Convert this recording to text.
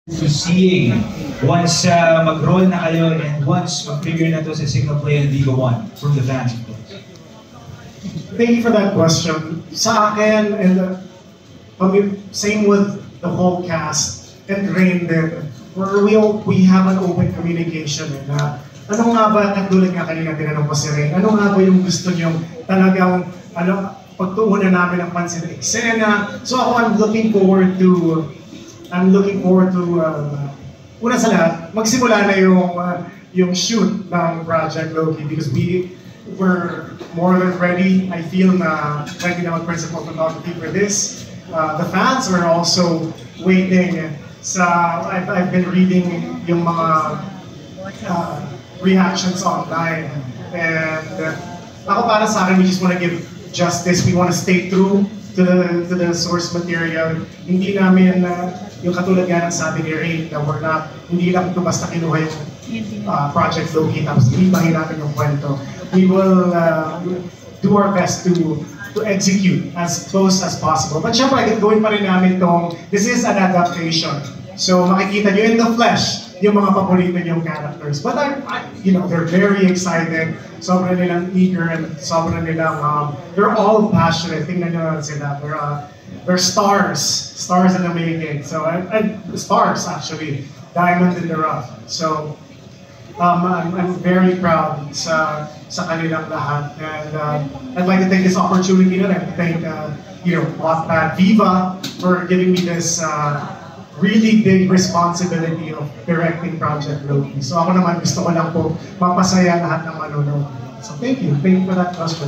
to seeing once mag-roll na kayo and once mag-figure na to sa Signal Play and Liga 1 from the fans, of course? Thank you for that question. Sa akin, and same with the whole cast and Rain din, we have an open communication na ano nga ba, katulad nga kanina tinanong ko si Rain, ano nga ba yung gusto niyong talagang pagtuunan namin ng pansin ng eksena. So ako, I'm looking forward to una sa lahat, magsimula na yung shoot ng Project Loki because we're more than ready. I feel na ready na mag-principal photography for this. The fans are also waiting I've been reading yung mga reactions online. And ako para sa akin, we just want to give justice. We want to stay true to the source material. Hindi namin yung katulad nga ng sabi ni Rain na hindi lang ito basta kinuha yung Project Loki tapos ibahin natin yung kwento. We will do our best to execute as close as possible. But syempre, gawin pa rin namin this is an adaptation. So makikita nyo in the flesh yung mga paborito niyong characters. But they're very excited. Sobrang nilang eager and sobrang nilang, they're all passionate. Tingnan nyo sila. They're stars in the making. So, and stars actually, diamond in the rough. So, I'm very proud sa kanilang lahat. And I'd like to take this opportunity to thank Wattpad Viva for giving me this really big responsibility of directing Project Loki. So ako naman gusto ko lang po mapasaya lahat ng manonood. So thank you for that question.